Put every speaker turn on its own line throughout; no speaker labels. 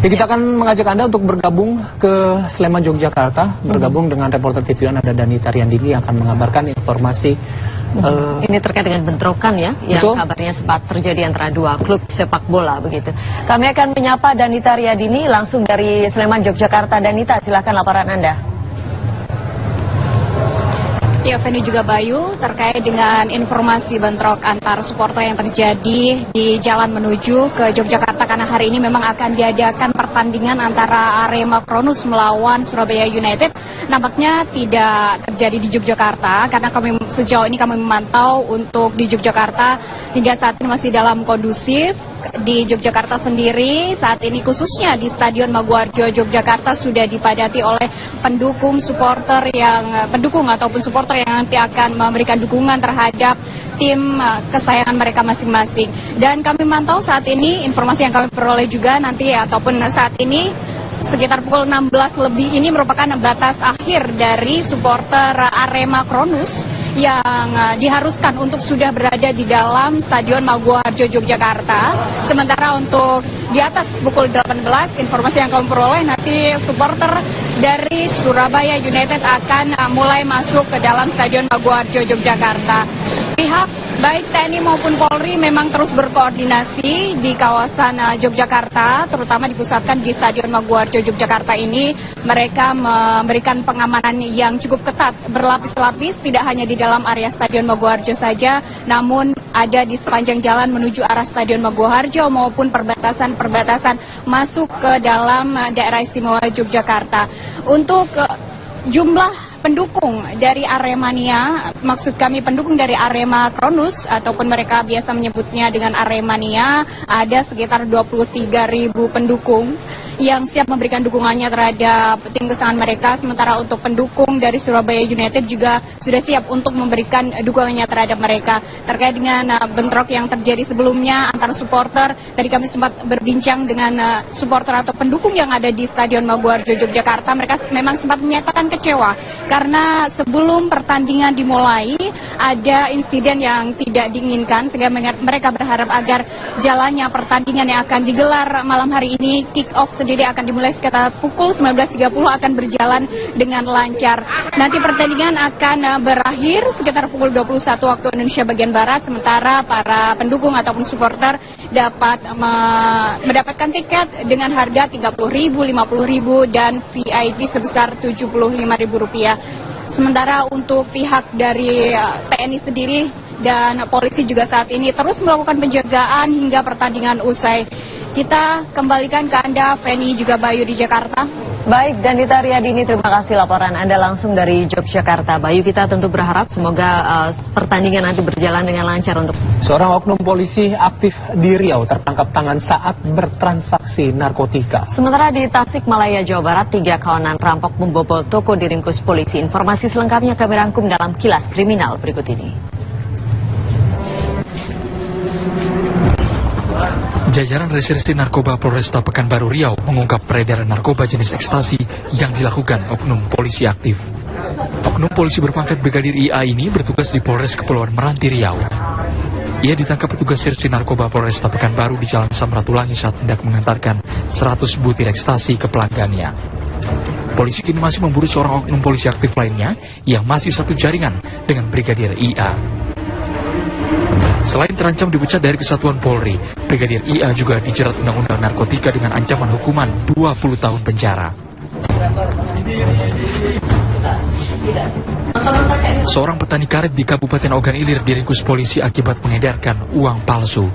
Ya, kita akan mengajak Anda untuk bergabung ke Sleman, Yogyakarta, bergabung dengan reporter TV One, ada Danita Riyandini yang akan mengabarkan informasi.
Ini terkait dengan bentrokan ya, yang kabarnya sempat terjadi antara dua klub sepak bola begitu. Kami akan menyapa Danita Riyandini langsung dari Sleman, Yogyakarta. Danita, silakan laporan Anda.
Ya, Feni juga Bayu, terkait dengan informasi bentrok antar supporter yang terjadi di jalan menuju ke Yogyakarta, karena hari ini memang akan diadakan pertandingan antara Arema Kronus melawan Surabaya United. Nampaknya tidak terjadi di Yogyakarta, karena sejauh ini kami memantau untuk di Yogyakarta hingga saat ini masih dalam kondusif. Di Yogyakarta sendiri saat ini khususnya di Stadion Maguwarjo Yogyakarta sudah dipadati oleh pendukung ataupun supporter yang nanti akan memberikan dukungan terhadap tim kesayangan mereka masing-masing. Dan kami mantau saat ini informasi yang kami peroleh juga nanti ataupun saat ini sekitar pukul 16 lebih ini merupakan batas akhir dari supporter Arema Kronus yang diharuskan untuk sudah berada di dalam Stadion Maguwarjo Yogyakarta. Sementara untuk di atas pukul 18, informasi yang kami peroleh nanti supporter dari Surabaya United akan mulai masuk ke dalam Stadion Maguwarjo Yogyakarta. Pihak baik TNI maupun Polri memang terus berkoordinasi di kawasan Yogyakarta, terutama dipusatkan di Stadion Maguwarjo Yogyakarta ini. Mereka memberikan pengamanan yang cukup ketat, berlapis-lapis, tidak hanya di dalam area Stadion Maguwarjo saja, namun ada di sepanjang jalan menuju arah Stadion Maguwarjo maupun perbatasan masuk ke dalam daerah istimewa Yogyakarta. Untuk jumlah pendukung dari Aremania, maksud kami pendukung dari Arema Kronus ataupun mereka biasa menyebutnya dengan Aremania, ada sekitar 23.000 pendukung yang siap memberikan dukungannya terhadap tim kesayangan mereka. Sementara untuk pendukung dari Surabaya United juga sudah siap untuk memberikan dukungannya terhadap mereka. Terkait dengan bentrok yang terjadi sebelumnya antara supporter, tadi kami sempat berbincang dengan supporter atau pendukung yang ada di Stadion Maguwarjo Yogyakarta. Mereka memang sempat menyatakan kecewa karena sebelum pertandingan dimulai ada insiden yang tidak diinginkan, sehingga mereka berharap agar jalannya pertandingan yang akan digelar malam hari ini, kick off sendiri akan dimulai sekitar pukul 19.30, akan berjalan dengan lancar. Nanti pertandingan akan berakhir sekitar pukul 21 waktu Indonesia bagian Barat, sementara para pendukung ataupun supporter dapat mendapatkan tiket dengan harga Rp30.000, Rp50.000 dan VIP sebesar Rp75.000. Sementara untuk pihak dari TNI sendiri dan polisi juga saat ini terus melakukan penjagaan hingga pertandingan usai. Kita kembalikan ke Anda, Feni juga Bayu di Jakarta.
Baik, Danita Riyandini, terima kasih laporan Anda langsung dari Yogyakarta. Bayu, kita tentu berharap semoga pertandingan nanti berjalan dengan lancar untuk...
Seorang oknum polisi aktif di Riau tertangkap tangan saat bertransaksi narkotika.
Sementara di Tasikmalaya, Jawa Barat, 3 kawanan rampok membobol toko diringkus polisi. Informasi selengkapnya kami rangkum dalam Kilas Kriminal berikut ini.
Jajaran Reserse Narkoba Polresta Pekanbaru Riau mengungkap peredaran narkoba jenis ekstasi yang dilakukan oknum polisi aktif. Oknum polisi berpangkat Brigadir IA ini bertugas di Polres Kepulauan Meranti Riau. Ia ditangkap petugas Serse Narkoba Polresta Pekanbaru di Jalan Samratulangi saat hendak mengantarkan 100 butir ekstasi ke pelanggannya. Polisi kini masih memburu seorang oknum polisi aktif lainnya yang masih satu jaringan dengan Brigadir IA. Selain terancam dipecat dari Kesatuan Polri, Brigadir IA juga dijerat Undang-Undang Narkotika dengan ancaman hukuman 20 tahun penjara. Seorang petani karet di Kabupaten Ogan Ilir diringkus polisi akibat mengedarkan uang palsu.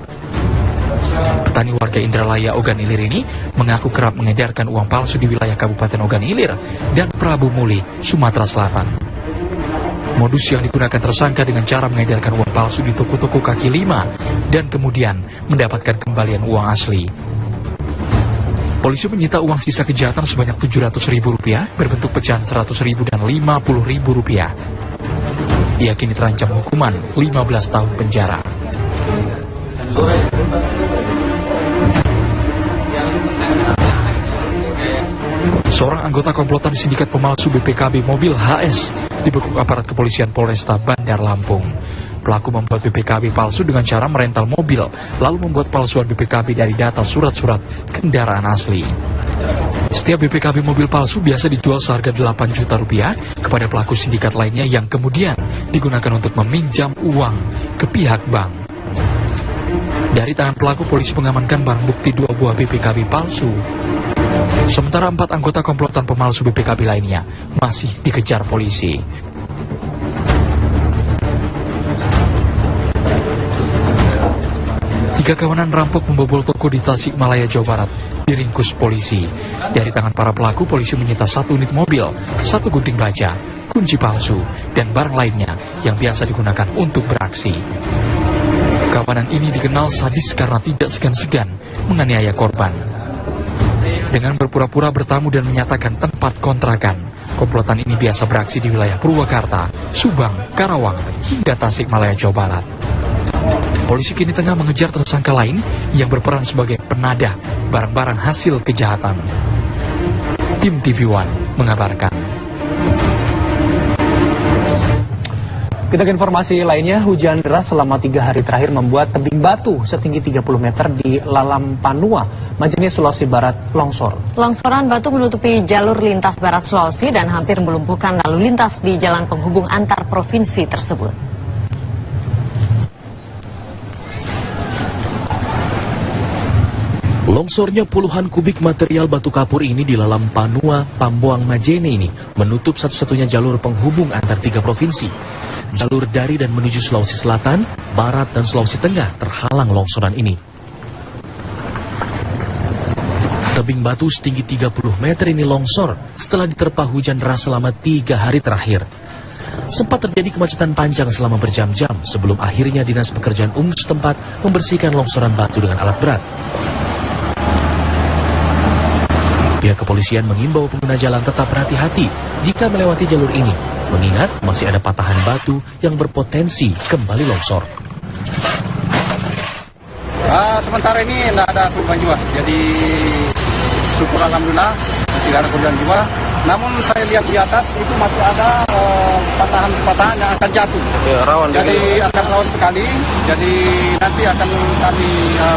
Petani warga Indralaya Ogan Ilir ini mengaku kerap mengedarkan uang palsu di wilayah Kabupaten Ogan Ilir dan Prabu Muli, Sumatera Selatan. Modus yang digunakan tersangka dengan cara mengedarkan uang palsu di toko-toko kaki lima dan kemudian mendapatkan kembalian uang asli. Polisi menyita uang sisa kejahatan sebanyak Rp700.000 berbentuk pecahan Rp100.000 dan Rp50.000. Ia kini terancam hukuman 15 tahun penjara. Seorang anggota komplotan sindikat pemalsu BPKB mobil HS dibekuk aparat kepolisian Polresta Bandar Lampung. Pelaku membuat BPKB palsu dengan cara merental mobil, lalu membuat palsuan BPKB dari data surat-surat kendaraan asli. Setiap BPKB mobil palsu biasa dijual seharga 8 juta rupiah kepada pelaku sindikat lainnya yang kemudian digunakan untuk meminjam uang ke pihak bank. Dari tangan pelaku, polisi mengamankan barang bukti 2 buah BPKB palsu. Sementara 4 anggota komplotan pemalsu BPKB lainnya masih dikejar polisi. Tiga kawanan rampok membobol toko di Tasikmalaya, Jawa Barat, diringkus polisi. Dari tangan para pelaku, polisi menyita 1 unit mobil, 1 gunting baja, kunci palsu, dan barang lainnya yang biasa digunakan untuk beraksi. Kawanan ini dikenal sadis karena tidak segan-segan menganiaya korban. Dengan berpura-pura bertamu dan menyatakan tempat kontrakan, komplotan ini biasa beraksi di wilayah Purwakarta, Subang, Karawang, hingga Tasikmalaya, Jawa Barat. Polisi kini tengah mengejar tersangka lain yang berperan sebagai penadah barang-barang hasil kejahatan. Tim TV One mengabarkan.
Kita ke informasi lainnya, hujan deras selama 3 hari terakhir membuat tebing batu setinggi 30 meter di Lalam Panua, Majene, Sulawesi Barat, longsor.
Longsoran batu menutupi jalur lintas Barat Sulawesi dan hampir melumpuhkan lalu lintas di jalan penghubung antar provinsi tersebut.
Longsornya puluhan kubik material batu kapur ini di Lalam Panua, Pambuang, Majene ini menutup satu-satunya jalur penghubung antar 3 provinsi. Jalur dari dan menuju Sulawesi Selatan, Barat, dan Sulawesi Tengah terhalang longsoran ini. Tebing batu setinggi 30 meter ini longsor setelah diterpa hujan deras selama 3 hari terakhir. Sempat terjadi kemacetan panjang selama berjam-jam sebelum akhirnya Dinas Pekerjaan Umum setempat membersihkan longsoran batu dengan alat berat. Pihak kepolisian mengimbau pengguna jalan tetap berhati-hati jika melewati jalur ini, mengingat masih ada patahan batu yang berpotensi kembali longsor.
Sementara ini tidak ada korban jiwa, jadi syukur alhamdulillah tidak ada korban jiwa. Namun saya lihat di atas itu masih ada patahan-patahan yang akan jatuh. Ya, rawan. Jadi akan rawan sekali. Jadi nanti akan kami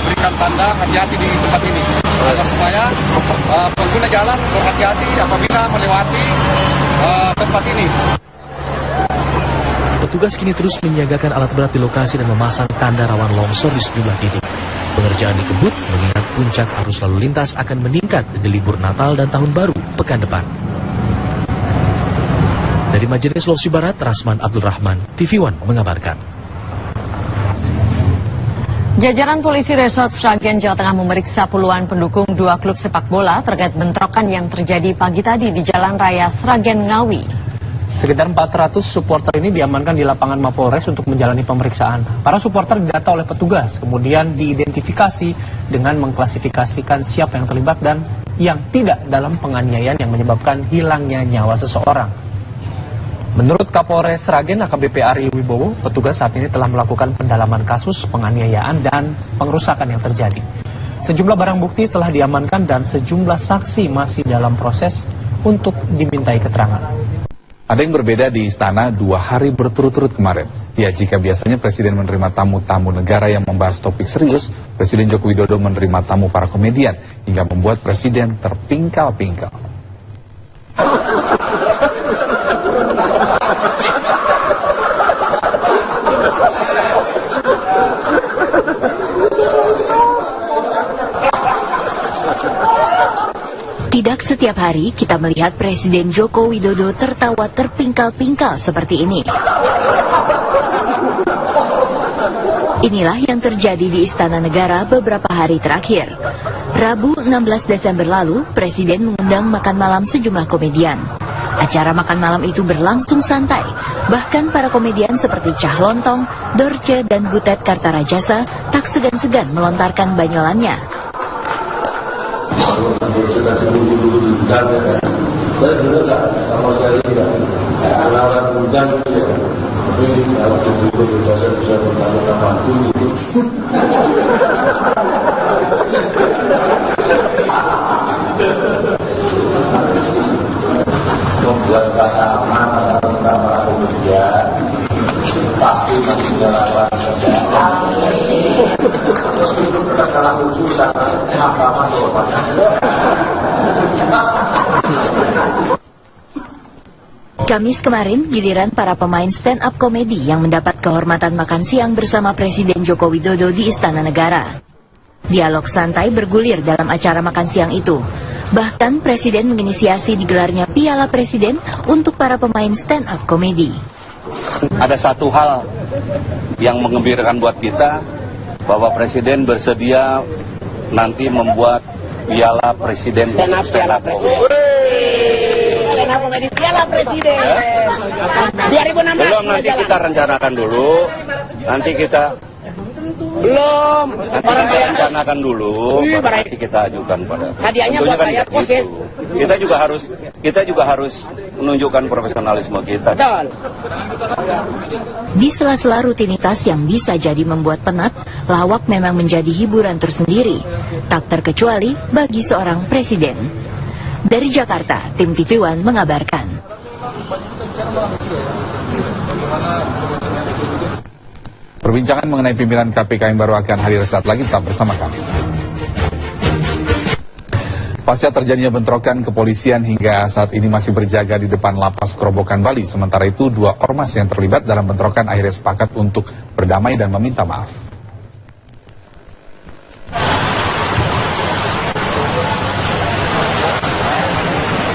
berikan tanda hati-hati di tempat ini. Agar supaya pengguna jalan berhati-hati apabila melewati tempat ini.
Petugas kini terus menyiagakan alat berat di lokasi dan memasang tanda rawan longsor di sejumlah titik. Pengerjaan dikebut mengingat puncak arus lalu lintas akan meningkat di libur Natal dan Tahun Baru pekan depan. Dari Majene, Sulawesi Barat, Rasman Abdul Rahman, TV One mengabarkan.
Jajaran polisi Resort Sragen, Jawa Tengah memeriksa puluhan pendukung 2 klub sepak bola terkait bentrokan yang terjadi pagi tadi di Jalan Raya Sragen, Ngawi.
Sekitar 400 supporter ini diamankan di lapangan Mapolres untuk menjalani pemeriksaan. Para supporter didata oleh petugas, kemudian diidentifikasi dengan mengklasifikasikan siapa yang terlibat dan yang tidak dalam penganiayaan yang menyebabkan hilangnya nyawa seseorang. Menurut Kapolres Sragen AKBP Ari Wibowo, petugas saat ini telah melakukan pendalaman kasus penganiayaan dan pengerusakan yang terjadi. Sejumlah barang bukti telah diamankan dan sejumlah saksi masih dalam proses untuk dimintai keterangan.
Ada yang berbeda di istana 2 hari berturut-turut kemarin. Ya, jika biasanya Presiden menerima tamu-tamu negara yang membahas topik serius, Presiden Joko Widodo menerima tamu para komedian hingga membuat Presiden terpingkal-pingkal.
Tidak setiap hari kita melihat Presiden Joko Widodo tertawa terpingkal-pingkal seperti ini. Inilah yang terjadi di Istana Negara beberapa hari terakhir. Rabu 16 Desember lalu, Presiden mengundang makan malam sejumlah komedian. Acara makan malam itu berlangsung santai. Bahkan para komedian seperti Cah Lontong, Dorce, dan Butet Kartarajasa tak segan-segan melontarkan banyolannya.
Membuat rasa aman, rasa tentram para komedian pasti masih punya lawan kerjaan. Terus itu kita kalah lucu sama mahkamah kehormatan.
Kamis kemarin, giliran para pemain stand-up komedi yang mendapat kehormatan makan siang bersama Presiden Joko Widodo di Istana Negara. Dialog santai bergulir dalam acara makan siang itu. Bahkan Presiden menginisiasi digelarnya Piala Presiden untuk para pemain stand-up komedi.
Ada satu hal yang menggembirakan buat kita, bahwa Presiden bersedia nanti membuat Piala Presiden stand-up komedi.
Piala Presiden 2016.
Belum, nanti kita rencanakan dulu. Nanti kita rencanakan dulu, baru nanti kita ajukan pada.
Hadiahnya buat saya kos ya.
Kita juga harus menunjukkan profesionalisme kita.
Di sela-sela rutinitas yang bisa jadi membuat penat, lawak memang menjadi hiburan tersendiri, tak terkecuali bagi seorang presiden. Dari Jakarta, tim TV One mengabarkan.
Perbincangan mengenai pimpinan KPK yang baru akan hadir saat lagi, tetap bersama kami. Pasca terjadinya bentrokan, kepolisian hingga saat ini masih berjaga di depan lapas Kerobokan Bali. Sementara itu, 2 ormas yang terlibat dalam bentrokan akhirnya sepakat untuk berdamai dan meminta maaf.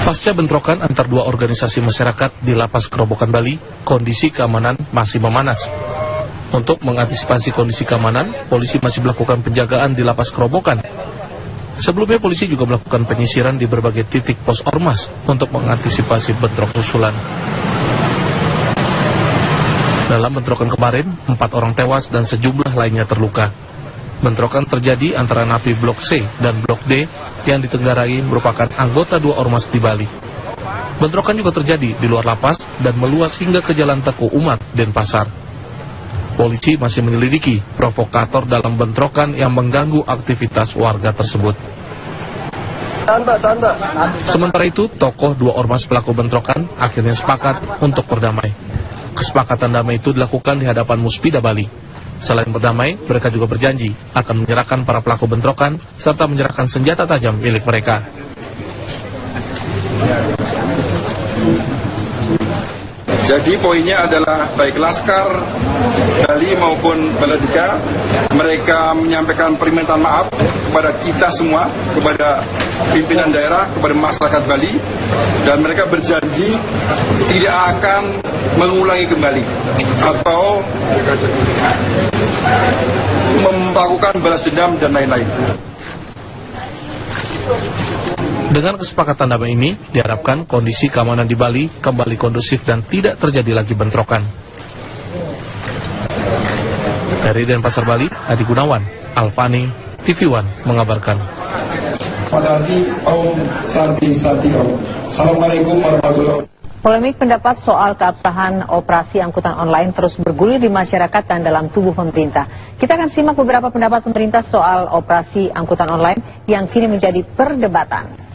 Pasca bentrokan antar 2 organisasi masyarakat di Lapas Kerobokan Bali, kondisi keamanan masih memanas. Untuk mengantisipasi kondisi keamanan, polisi masih melakukan penjagaan di Lapas Kerobokan. Sebelumnya polisi juga melakukan penyisiran di berbagai titik pos ormas untuk mengantisipasi bentrok susulan. Dalam bentrokan kemarin, 4 orang tewas dan sejumlah lainnya terluka. Bentrokan terjadi antara napi Blok C dan Blok D yang ditenggarai merupakan anggota 2 ormas di Bali. Bentrokan juga terjadi di luar lapas dan meluas hingga ke Jalan Teku Umar, Denpasar. Polisi masih menyelidiki provokator dalam bentrokan yang mengganggu aktivitas warga tersebut. Sementara itu, tokoh 2 ormas pelaku bentrokan akhirnya sepakat untuk berdamai. Kesepakatan damai itu dilakukan di hadapan Muspida Bali. Selain berdamai, mereka juga berjanji akan menyerahkan para pelaku bentrokan serta menyerahkan senjata tajam milik mereka.
Jadi poinnya adalah baik Laskar Bali maupun Baladika, mereka menyampaikan permintaan maaf kepada kita semua, kepada pimpinan daerah, kepada masyarakat Bali, dan mereka berjanji tidak akan mengulangi kembali atau melakukan balas dendam dan lain-lain.
Dengan kesepakatan damai ini, diharapkan kondisi keamanan di Bali kembali kondusif dan tidak terjadi lagi bentrokan. Dari Denpasar, Bali, Adi Gunawan, Alfani, TV One mengabarkan.
Mas Adi, Om Santi Om. Assalamualaikum warahmatullahi wabarakatuh.
Polemik pendapat soal keabsahan operasi angkutan online terus bergulir di masyarakat dan dalam tubuh pemerintah. Kita akan simak beberapa pendapat pemerintah soal operasi angkutan online yang kini menjadi perdebatan.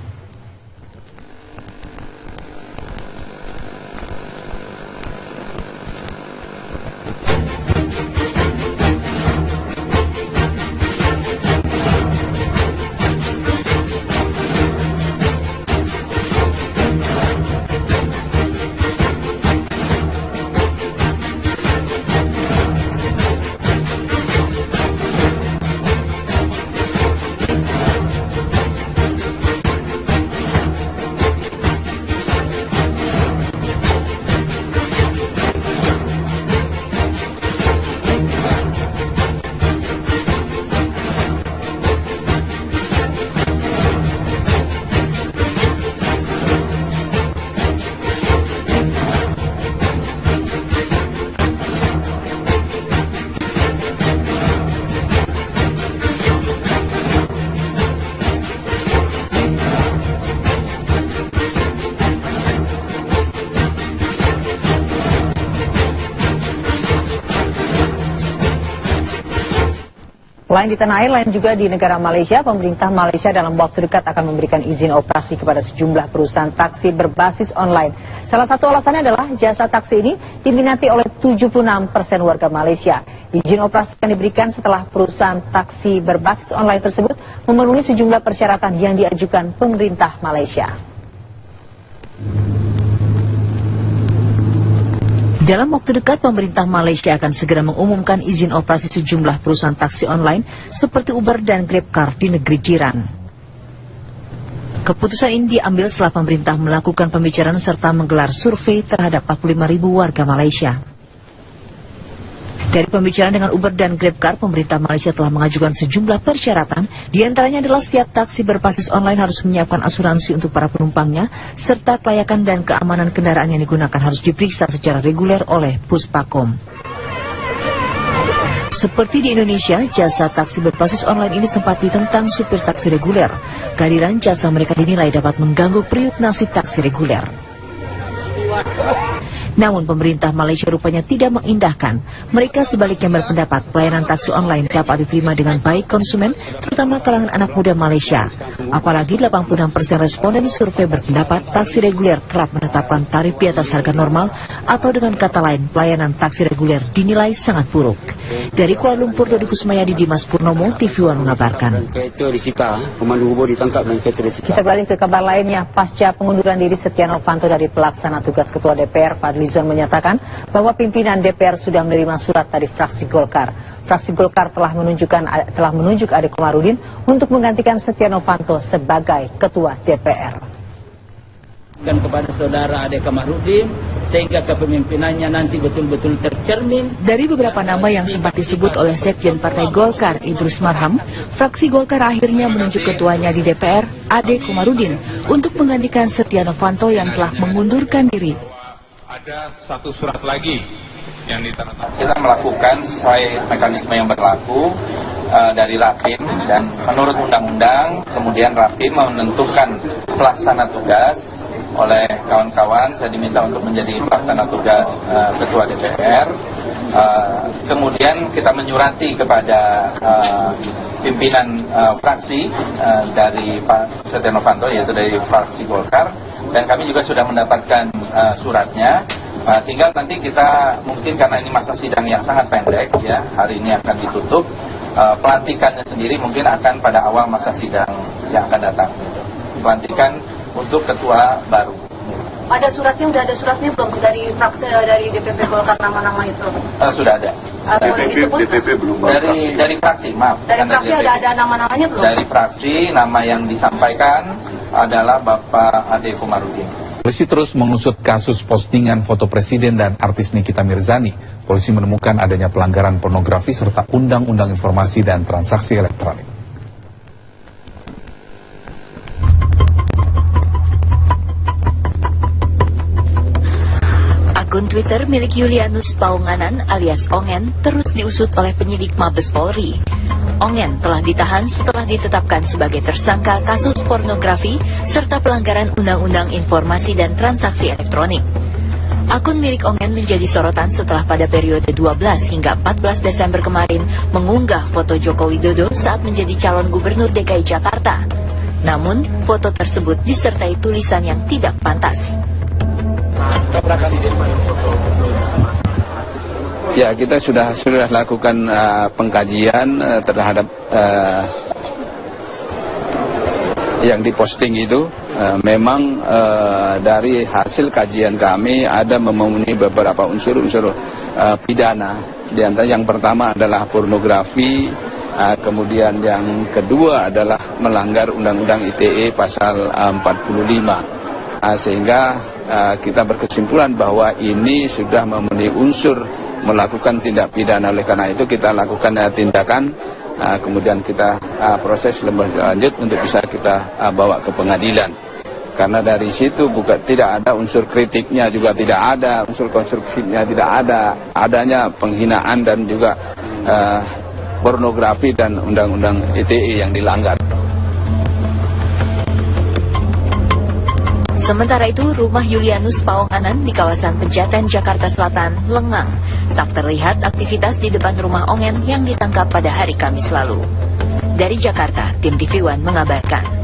Selain di tanah air, lain juga di negara Malaysia, pemerintah Malaysia dalam waktu dekat akan memberikan izin operasi kepada sejumlah perusahaan taksi berbasis online. Salah satu alasannya adalah jasa taksi ini diminati oleh 76% warga Malaysia. Izin operasi akan diberikan setelah perusahaan taksi berbasis online tersebut memenuhi sejumlah persyaratan yang diajukan pemerintah Malaysia.
Dalam waktu dekat, pemerintah Malaysia akan segera mengumumkan izin operasi sejumlah perusahaan taksi online seperti Uber dan GrabCar di negeri jiran. Keputusan ini diambil setelah pemerintah melakukan pembicaraan serta menggelar survei terhadap 45.000 warga Malaysia. Dari pembicaraan dengan Uber dan GrabCar, pemerintah Malaysia telah mengajukan sejumlah persyaratan. Di antaranya adalah setiap taksi berbasis online harus menyiapkan asuransi untuk para penumpangnya, serta kelayakan dan keamanan kendaraan yang digunakan harus diperiksa secara reguler oleh Puspakom. Seperti di Indonesia, jasa taksi berbasis online ini sempat ditentang supir taksi reguler. Kehadiran jasa mereka dinilai dapat mengganggu periuk nasib taksi reguler. Namun pemerintah Malaysia rupanya tidak mengindahkan. Mereka sebaliknya berpendapat pelayanan taksi online dapat diterima dengan baik konsumen, terutama kalangan anak muda Malaysia. Apalagi 86% responden survei berpendapat taksi reguler kerap menetapkan tarif di atas harga normal, atau dengan kata lain pelayanan taksi reguler dinilai sangat buruk. Dari Kuala Lumpur, Dodi Kusmayadi, Dimas Purnomo, TV One mengabarkan.
Kereta disita, pemandu hubur ditangkap dan kereta disita.
Kita beralih ke kabar lainnya. Pasca pengunduran diri Setia Novanto dari pelaksana tugas Ketua DPR, Fadlizon menyatakan bahwa pimpinan DPR sudah menerima surat dari fraksi Golkar. Fraksi Golkar telah menunjuk Ade Komarudin untuk menggantikan Setia Novanto sebagai Ketua DPR.
Kepada saudara Ade Komarudin sehingga kepemimpinannya nanti betul-betul tercermin.
Dari beberapa nama yang sempat disebut oleh Sekjen Partai Golkar Idrus Marham, fraksi Golkar akhirnya menunjuk ketuanya di DPR, Ade Komarudin, untuk menggantikan Setia Novanto yang telah mengundurkan diri.
Ada satu surat lagi yang ditandatangani.
Kita melakukan sesuai mekanisme yang berlaku dari Rapim, dan menurut undang-undang kemudian Rapim menentukan pelaksana tugas. Oleh kawan-kawan saya diminta untuk menjadi pelaksana tugas Ketua DPR. Kemudian kita menyurati kepada pimpinan fraksi dari Pak Setia Novanto, yaitu dari fraksi Golkar, dan kami juga sudah mendapatkan suratnya. Tinggal nanti kita mungkin karena ini masa sidang yang sangat pendek ya, hari ini akan ditutup. Pelantikannya sendiri mungkin akan pada awal masa sidang yang akan datang. Pelantikan untuk ketua baru.
Ada suratnya, udah ada suratnya belum dari fraksi dari DPP Golkar nama-nama itu?
Sudah ada.
DPP
belum. Dari fraksi, maaf.
Dari fraksi ada nama-namanya belum?
Dari fraksi nama yang disampaikan adalah Bapak Ade Komarudin.
Polisi terus mengusut kasus postingan foto presiden dan artis Nikita Mirzani. Polisi menemukan adanya pelanggaran pornografi serta Undang-Undang Informasi dan Transaksi Elektronik.
Akun Twitter milik Julianus Paunganan alias Ongen terus diusut oleh penyidik Mabes Polri. Ongen telah ditahan setelah ditetapkan sebagai tersangka kasus pornografi serta pelanggaran Undang-Undang Informasi dan Transaksi Elektronik. Akun milik Ongen menjadi sorotan setelah pada periode 12 hingga 14 Desember kemarin mengunggah foto Joko Widodo saat menjadi calon gubernur DKI Jakarta. Namun, foto tersebut disertai tulisan yang tidak pantas.
Ya, kita sudah lakukan pengkajian terhadap yang diposting itu. Memang dari hasil kajian kami ada memenuhi beberapa unsur-unsur pidana. Di antara yang pertama adalah pornografi, kemudian yang kedua adalah melanggar Undang-Undang ITE pasal 45. Sehingga kita berkesimpulan bahwa ini sudah memenuhi unsur melakukan tindak pidana. Oleh karena itu kita lakukan tindakan, kemudian kita proses lebih lanjut untuk bisa kita bawa ke pengadilan. Karena dari situ tidak ada unsur kritiknya, juga tidak ada unsur konstruksinya, tidak ada, adanya penghinaan dan juga pornografi dan Undang-Undang ITE yang dilanggar.
Sementara itu, rumah Julianus Paunganan di kawasan Pejaten, Jakarta Selatan, lengang. Tak terlihat aktivitas di depan rumah Ongen yang ditangkap pada hari Kamis lalu. Dari Jakarta, tim TV One mengabarkan.